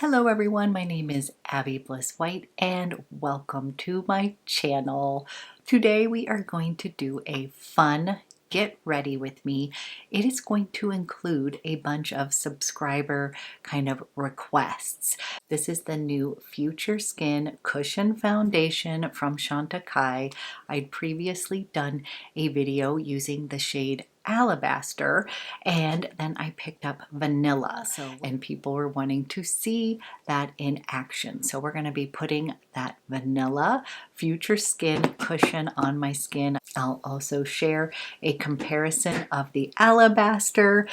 Hello everyone, my name is Abby Bliss White and welcome to my channel. Today we are going to do a fun get ready with me. It is going to include a bunch of subscriber kind of requests. This is the new Future Skin Cushion Foundation from Chantecaille. I'd previously done a video using the shade Alabaster, and then I picked up Vanilla, and people were wanting to see that in action. So we're going to be putting that Vanilla Future Skin cushion on my skin. I'll also share a comparison of the Alabaster.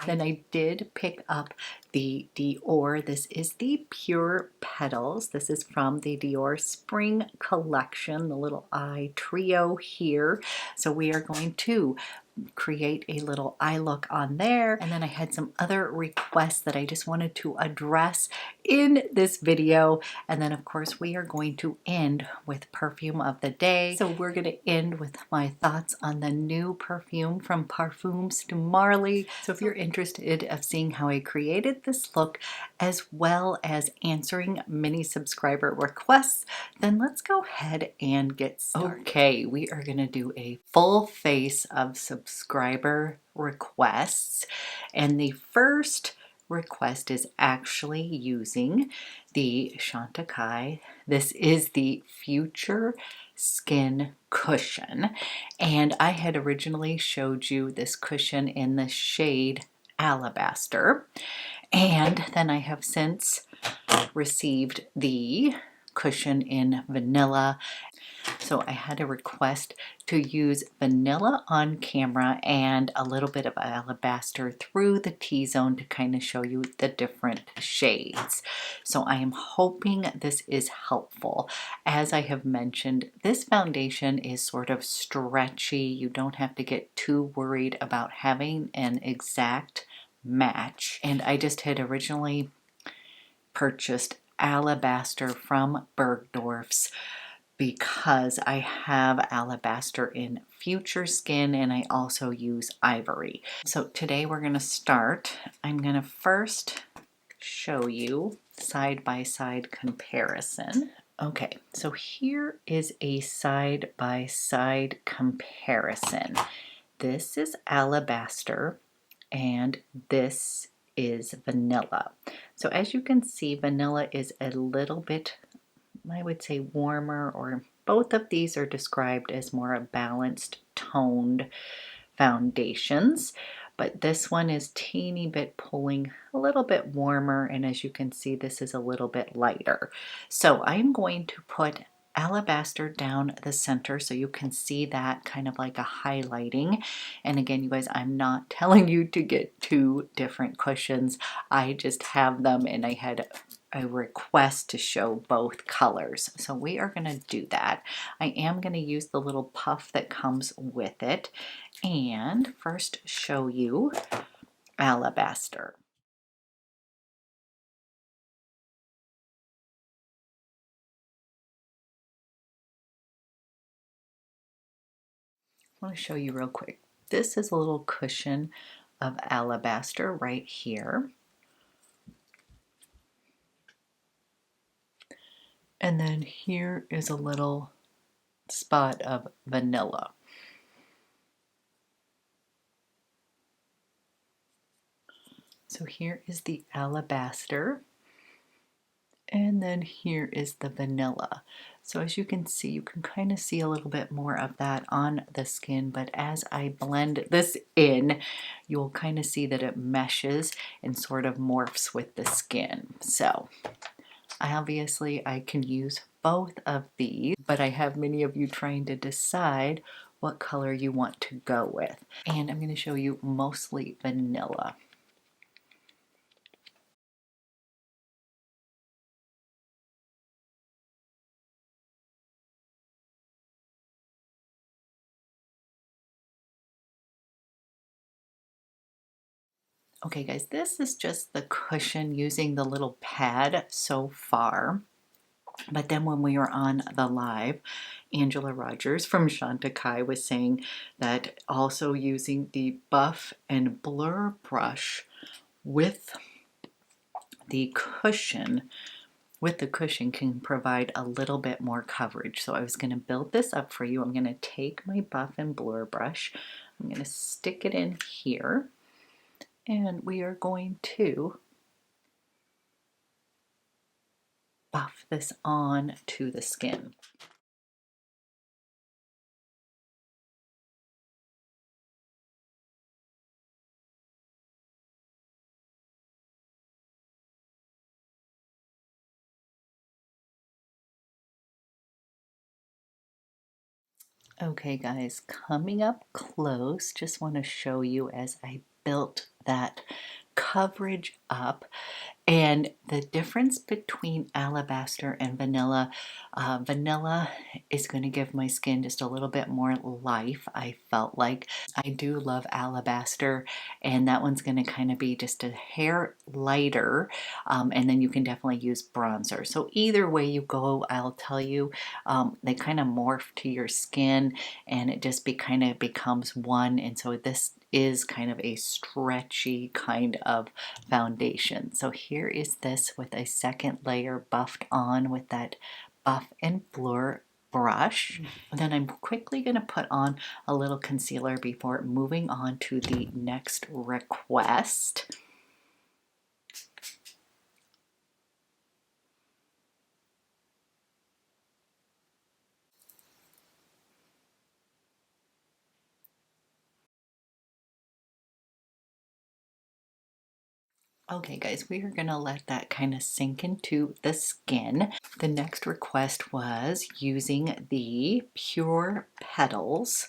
Then I did pick up the DIOR. This is the Pure Petals. This is from the DIOR Spring Collection, the little eye trio here. So we are going to create a little eye look on there, and then I had some other requests that I just wanted to address in this video, and then of course we are going to end with perfume of the day. So we're going to end with my thoughts on the new perfume from Parfums de Marly. So if you're interested of seeing how I created this look as well as answering many subscriber requests, then let's go ahead and get started. Okay, we are going to do a full face of subscriber requests, and the first request is actually using the Chantecaille. This is the Future Skin cushion, and I had originally showed you this cushion in the shade Alabaster, and then I have since received the cushion in Vanilla. So I had a request to use Vanilla on camera and a little bit of Alabaster through the T-zone to kind of show you the different shades. So I am hoping this is helpful. As I have mentioned, this foundation is sort of stretchy. You don't have to get too worried about having an exact match. And I just had originally purchased Alabaster from Bergdorf's because I have Alabaster in Future Skin and I also use Ivory. So today we're going to start. I'm going to first show you side-by-side comparison. Okay, so here is a side-by-side comparison. This is Alabaster and this is Vanilla. So as you can see, Vanilla is a little bit, I would say, warmer, or both of these are described as more balanced toned foundations, but this one is teeny bit pulling a little bit warmer, and as you can see, this is a little bit lighter. So I'm going to put Alabaster down the center so you can see that kind of like a highlighting. And again, you guys, I'm not telling you to get two different cushions. I just have them and I had a request to show both colors. So we are going to do that. I am going to use the little puff that comes with it and first show you Alabaster. I want to show you real quick. This is a little cushion of Alabaster right here. And then here is a little spot of Vanilla. So here is the Alabaster, and then here is the Vanilla. So as you can see, you can kind of see a little bit more of that on the skin, but as I blend this in, you'll kind of see that it meshes and sort of morphs with the skin. So obviously I can use both of these, but I have many of you trying to decide what color you want to go with. And I'm going to show you mostly Vanilla. Okay guys, this is just the cushion using the little pad so far. But then when we were on the live, Angela Rogers from Chantecaille was saying that also using the buff and blur brush with the cushion, with the cushion, can provide a little bit more coverage. So I was going to build this up for you. I'm going to take my buff and blur brush. I'm going to stick it in here, and we are going to buff this on to the skin. Okay guys, coming up close, just want to show you as I built that coverage up. And the difference between alabaster and vanilla, vanilla is going to give my skin just a little bit more life, I felt like. I do love alabaster, and that one's going to kind of be just a hair lighter, and then you can definitely use bronzer. So either way you go, I'll tell you, they kind of morph to your skin, and it just kind of becomes one. And so this is kind of a stretchy kind of foundation. So here is this with a second layer buffed on with that buff and blur brush. And then I'm quickly going to put on a little concealer before moving on to the next request. Okay guys, we are gonna let that kind of sink into the skin. The next request was using the Pure Petals.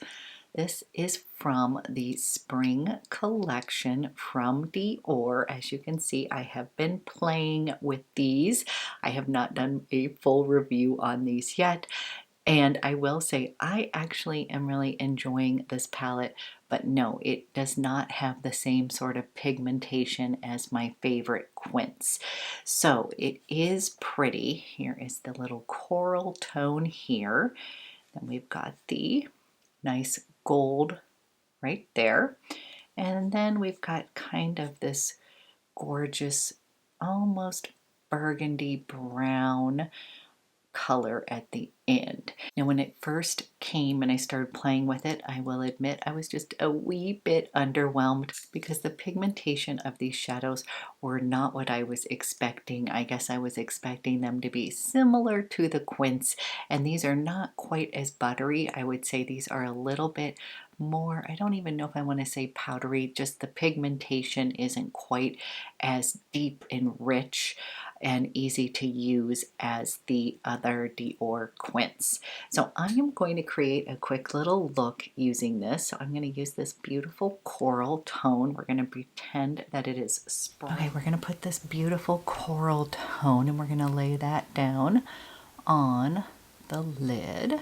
This is from the spring collection from DIOR. As you can see, I have been playing with these. I have not done a full review on these yet. And I will say, I actually am really enjoying this palette, but no, it does not have the same sort of pigmentation as my favorite quince. So it is pretty. Here is the little coral tone here. Then we've got the nice gold right there. And then we've got kind of this gorgeous, almost burgundy brown color at the end. Now when it first came and I started playing with it, I will admit I was just a wee bit underwhelmed because the pigmentation of these shadows were not what I was expecting. I guess I was expecting them to be similar to the quince, and these are not quite as buttery. I would say these are a little bit more, I don't even know if I want to say powdery, just the pigmentation isn't quite as deep and rich and easy to use as the other DIOR quince. So I am going to create a quick little look using this. So I'm going to use this beautiful coral tone. We're going to pretend that it is spring. Okay, we're going to put this beautiful coral tone and we're going to lay that down on the lid.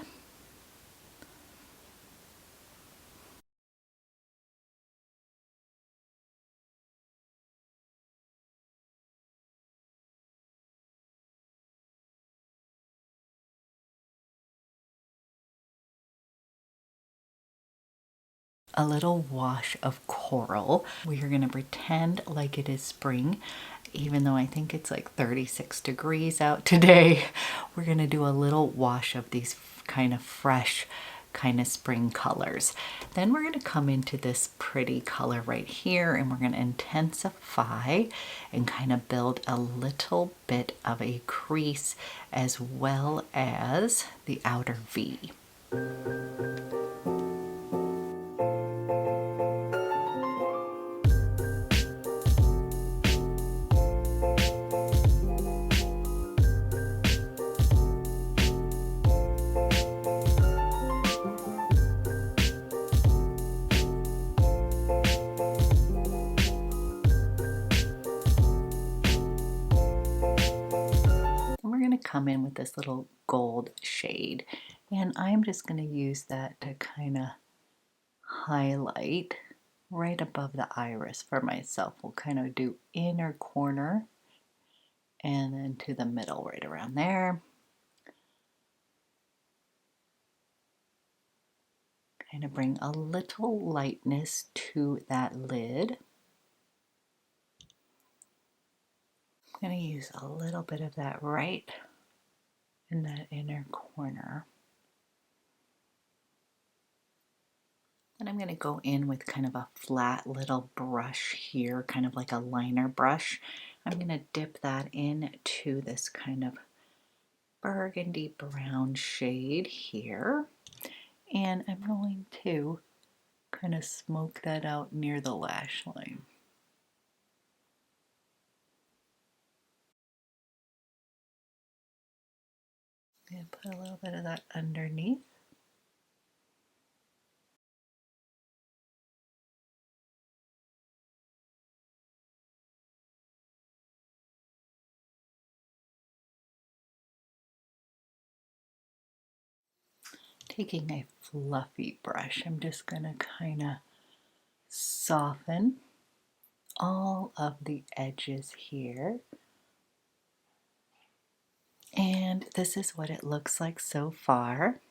A little wash of coral. We are going to pretend like it is spring, even though I think it's like 36 degrees out today. We're going to do a little wash of these kind of fresh, kind of spring colors. Then we're going to come into this pretty color right here, and we're going to intensify and kind of build a little bit of a crease as well as the outer V. Come in with this little gold shade, and I'm just going to use that to kind of highlight right above the iris for myself. We'll kind of do inner corner and then to the middle right around there. Kind of bring a little lightness to that lid. I'm going to use a little bit of that right in that inner corner. And I'm going to go in with kind of a flat little brush here, kind of like a liner brush. I'm going to dip that into this kind of burgundy brown shade here. And I'm going to kind of smoke that out near the lash line. I'm going to put a little bit of that underneath. Taking a fluffy brush, I'm just going to kind of soften all of the edges here. And this is what it looks like so far.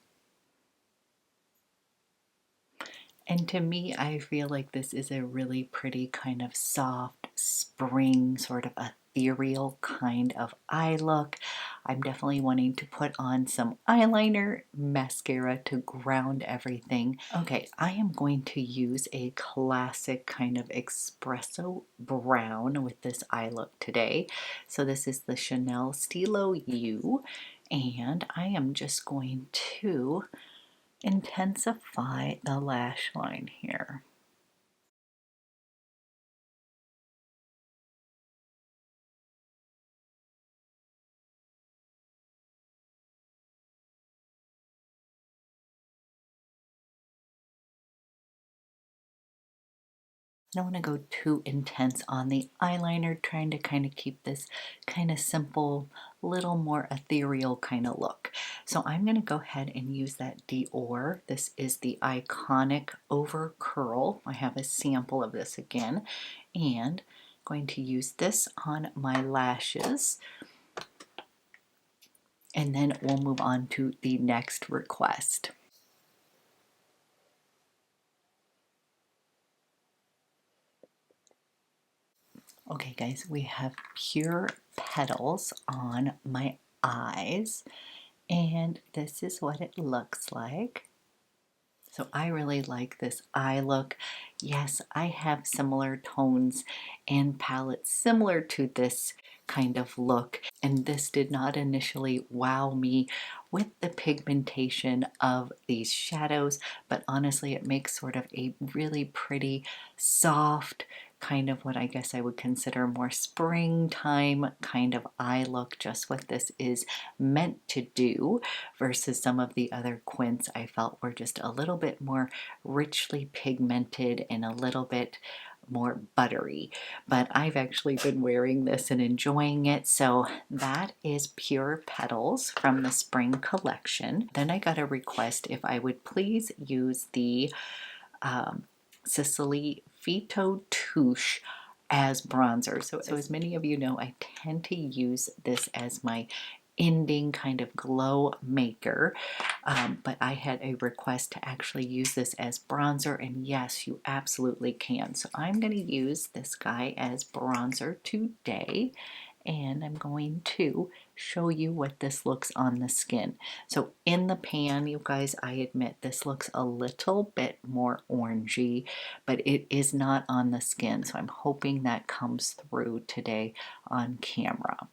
And to me, I feel like this is a really pretty kind of soft spring, sort of ethereal kind of eye look. I'm definitely wanting to put on some eyeliner, mascara to ground everything. Okay, I am going to use a classic kind of espresso brown with this eye look today. So this is the Chanel Stilo U, and I am just going to intensify the lash line here. I don't want to go too intense on the eyeliner, trying to kind of keep this kind of simple, little more ethereal kind of look. So I'm going to go ahead and use that Dior. This is the Iconic Over Curl. I have a sample of this again, and I'm going to use this on my lashes. And then we'll move on to the next request. Okay guys, we have Pure Petals on my eyes, and this is what it looks like. So I really like this eye look. Yes, I have similar tones and palettes similar to this kind of look, and this did not initially wow me with the pigmentation of these shadows, but honestly it makes sort of a really pretty soft kind of what I guess I would consider more springtime kind of eye look, just what this is meant to do, versus some of the other quints I felt were just a little bit more richly pigmented and a little bit more buttery. But I've actually been wearing this and enjoying it. So that is Pure Petals from the spring collection. Then I got a request if I would please use the SISLEY Phyto Touche as bronzer. So as many of you know, I tend to use this as my ending kind of glow maker, but I had a request to actually use this as bronzer, and yes, you absolutely can. So I'm going to use this guy as bronzer today, and I'm going to show you what this looks on the skin. So in the pan, you guys, I admit this looks a little bit more orangey, but it is not on the skin. So I'm hoping that comes through today on camera.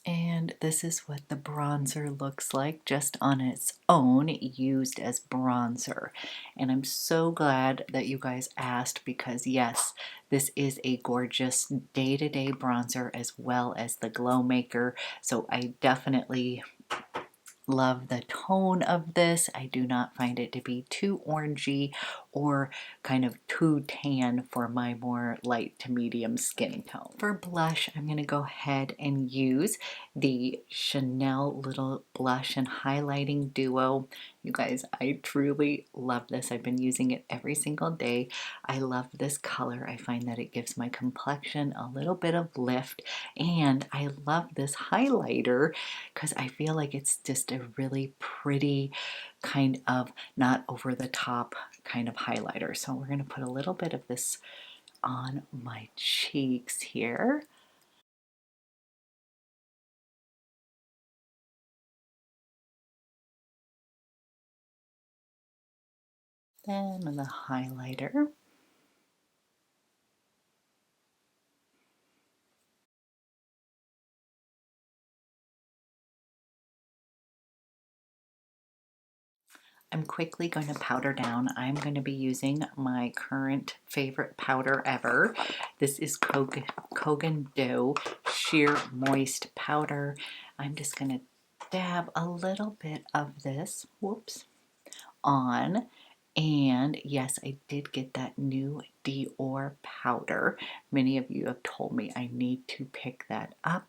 And this is what the bronzer looks like just on its own, used as bronzer. And I'm so glad that you guys asked, because yes, this is a gorgeous day-to-day bronzer as well as the glow maker. So I definitely love the tone of this. I do not find it to be too orangey or kind of too tan for my more light to medium skin tone. For blush, I'm going to go ahead and use the Chanel Little Blush and Highlighting Duo. You guys, I truly love this. I've been using it every single day. I love this color. I find that it gives my complexion a little bit of lift, and I love this highlighter because I feel like it's just a really pretty kind of not over the top kind of highlighter. So we're going to put a little bit of this on my cheeks here. Then on the highlighter. I'm quickly going to powder down. I'm going to be using my current favorite powder ever. This is Kogan Dough Sheer Moist Powder. I'm just going to dab a little bit of this, whoops, on. And yes, I did get that new DIOR powder. Many of you have told me I need to pick that up,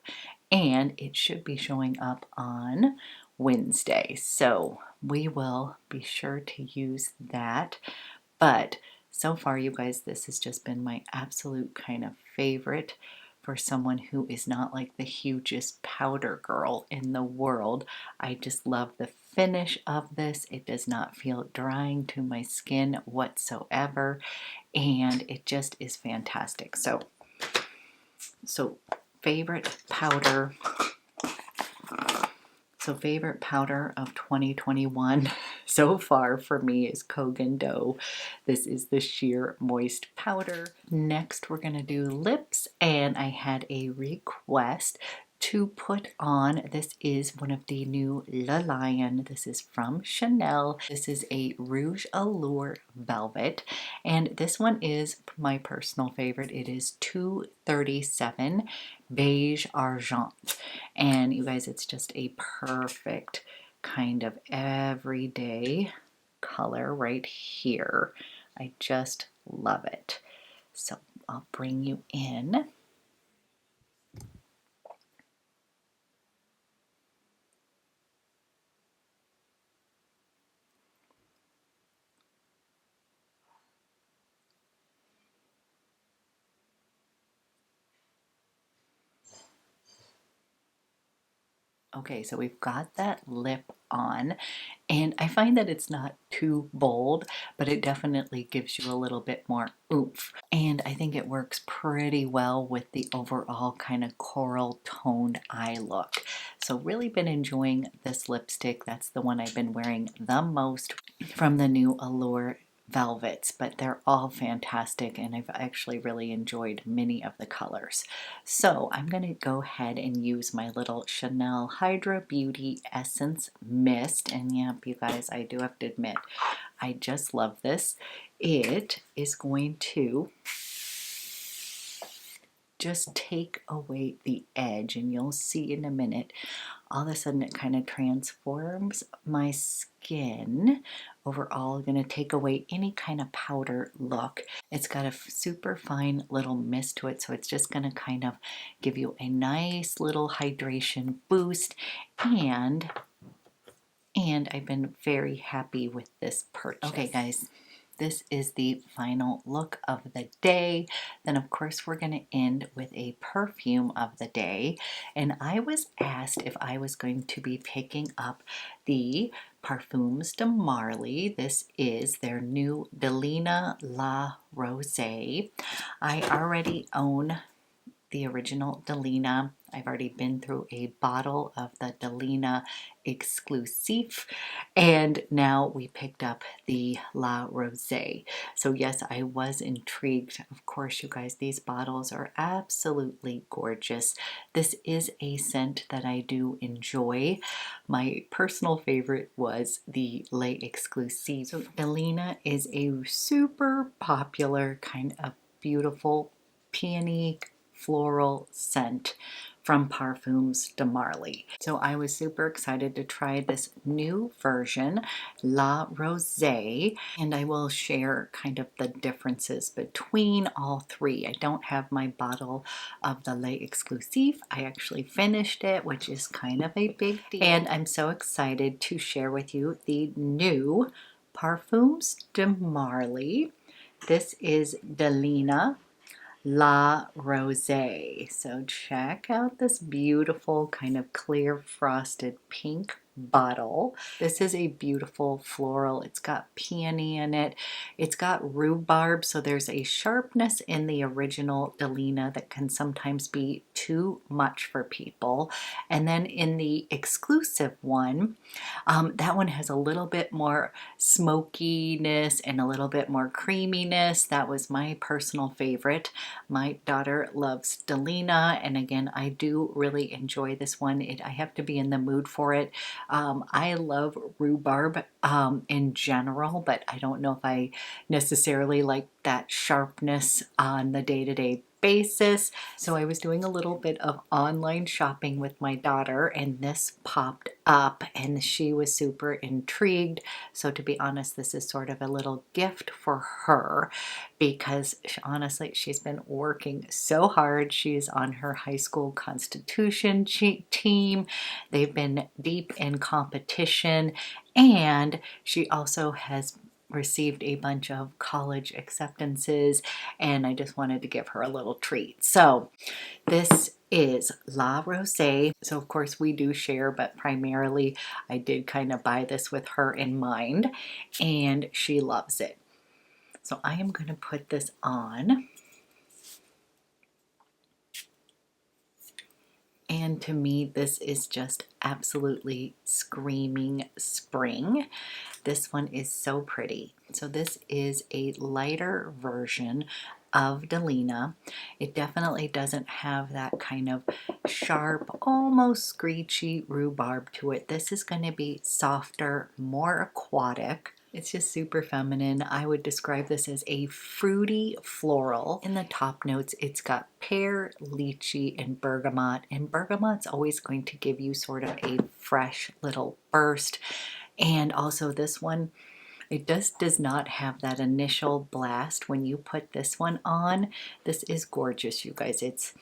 and it should be showing up on Wednesday. So we will be sure to use that. But so far, you guys, this has just been my absolute kind of favorite for someone who is not like the hugest powder girl in the world. I just love the finish of this. It does not feel drying to my skin whatsoever, and it just is fantastic. So favorite powder. So favorite powder of 2021 so far for me is Kogan Dough. This is the Sheer Moist Powder. Next we're going to do lips, and I had a request to put on. This is one of the new Le Lion. This is from Chanel. This is a Rouge Allure Velvet, and this one is my personal favorite. It is 237 Beige Argent, and you guys, it's just a perfect kind of everyday color right here. I just love it. So I'll bring you in. Okay, so we've got that lip on, and I find that it's not too bold, but it definitely gives you a little bit more oomph. And I think it works pretty well with the overall kind of coral toned eye look. So really been enjoying this lipstick. That's the one I've been wearing the most from the new Allure velvets, but they're all fantastic, and I've actually really enjoyed many of the colors. So I'm going to go ahead and use my little Chanel Hydra Beauty Essence Mist, and yep, you guys, I do have to admit, I just love this. It is going to just take away the edge, and you'll see in a minute. All of a sudden it kind of transforms my skin. Overall, going to take away any kind of powder look. It's got a super fine little mist to it, so it's just going to kind of give you a nice little hydration boost, and I've been very happy with this purchase. Okay guys, this is the final look of the day. Then of course we're going to end with a perfume of the day. And I was asked if I was going to be picking up the Parfums de Marly. This is their new DELINA La Rosée. I already own the original DELINA. I've already been through a bottle of the DELINA Exclusive, and now we picked up the La Rosée. So yes, I was intrigued. Of course, you guys, these bottles are absolutely gorgeous. This is a scent that I do enjoy. My personal favorite was the Le Exclusive. So DELINA is a super popular kind of beautiful peony floral scent from Parfums de Marly. So I was super excited to try this new version, La Rosée, and I will share kind of the differences between all three. I don't have my bottle of the Lait Exclusive. I actually finished it, which is kind of a big deal. And I'm so excited to share with you the new Parfums de Marly. This is DELINA La Rosée. So check out this beautiful kind of clear frosted pink bottle. This is a beautiful floral. It's got peony in it. It's got rhubarb, so there's a sharpness in the original DELINA that can sometimes be too much for people. And then in the exclusive one, that one has a little bit more smokiness and a little bit more creaminess. That was my personal favorite. My daughter loves DELINA, and again, I do really enjoy this one. I have to be in the mood for it. I love rhubarb in general, but I don't know if I necessarily like that sharpness on the day-to-day basis. So I was doing a little bit of online shopping with my daughter, and this popped up and she was super intrigued. So to be honest, this is sort of a little gift for her because honestly, she's been working so hard. She's on her high school constitution team. They've been deep in competition, and she also has received a bunch of college acceptances, and I just wanted to give her a little treat. So this is La Rosée. So of course we do share, but primarily I did kind of buy this with her in mind, and she loves it. So I am going to put this on. And to me, this is just absolutely screaming spring. This one is so pretty. So this is a lighter version of DELINA. It definitely doesn't have that kind of sharp, almost screechy rhubarb to it. This is going to be softer, more aquatic. It's just super feminine. I would describe this as a fruity floral. In the top notes, it's got pear, lychee, and bergamot. And bergamot's always going to give you sort of a fresh little burst. And also this one, it does not have that initial blast when you put this one on. This is gorgeous, you guys. It's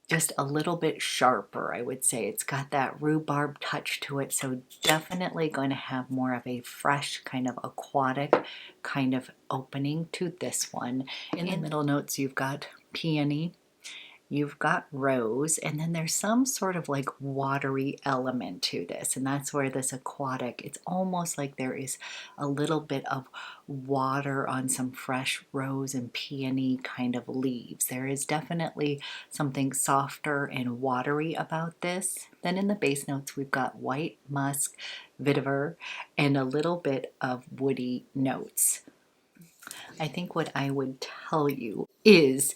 just a little bit sharper, I would say. It's got that rhubarb touch to it, so definitely going to have more of a fresh kind of aquatic kind of opening to this one. In the middle notes, you've got peony, you've got rose, and then there's some sort of like watery element to this, and that's where this aquatic, it's almost like there is a little bit of water on some fresh rose and peony kind of leaves. There is definitely something softer and watery about this. Then in the base notes, we've got white musk, vetiver, and a little bit of woody notes. I think what I would tell you is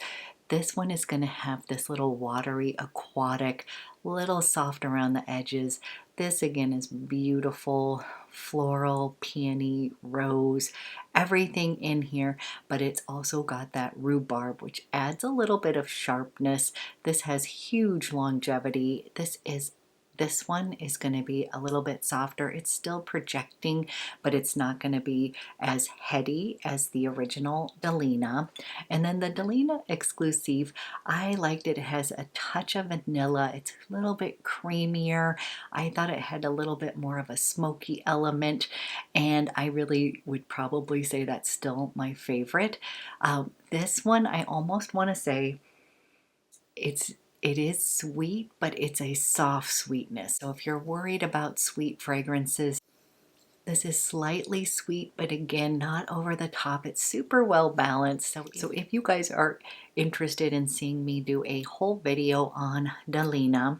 this one is going to have this little watery, aquatic, little soft around the edges. This again is beautiful, floral, peony, rose, everything in here, but it's also got that rhubarb, which adds a little bit of sharpness. This has huge longevity. This one is going to be a little bit softer. It's still projecting, but it's not going to be as heady as the original DELINA. And then the DELINA Exclusive, I liked it. It has a touch of vanilla. It's a little bit creamier. I thought it had a little bit more of a smoky element, and I really would probably say that's still my favorite. This one, I almost want to say it is sweet, but it's a soft sweetness. So if you're worried about sweet fragrances, this is slightly sweet, but again, not over the top. It's super well balanced. So if you guys are interested in seeing me do a whole video on DELINA,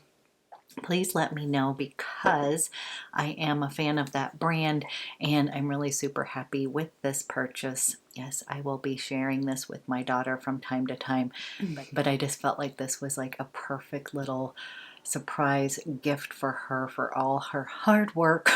please let me know, because I am a fan of that brand and I'm really super happy with this purchase. Yes, I will be sharing this with my daughter from time to time, but I just felt like this was like a perfect little surprise gift for her for all her hard work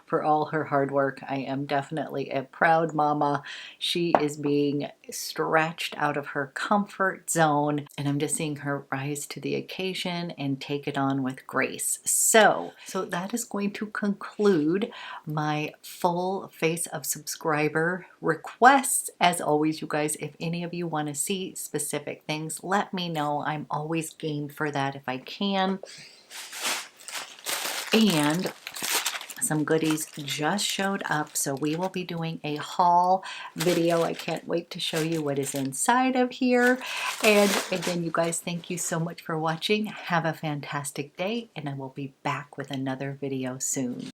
for all her hard work. I am definitely a proud mama. She is being stretched out of her comfort zone, and I'm just seeing her rise to the occasion and take it on with grace. So that is going to conclude my full face of subscriber requests. As always, you guys, if any of you want to see specific things, let me know. I'm always game for that if I can. And some goodies just showed up, so we will be doing a haul video. I can't wait to show you what is inside of here. And again, you guys, thank you so much for watching. Have a fantastic day, and I will be back with another video soon.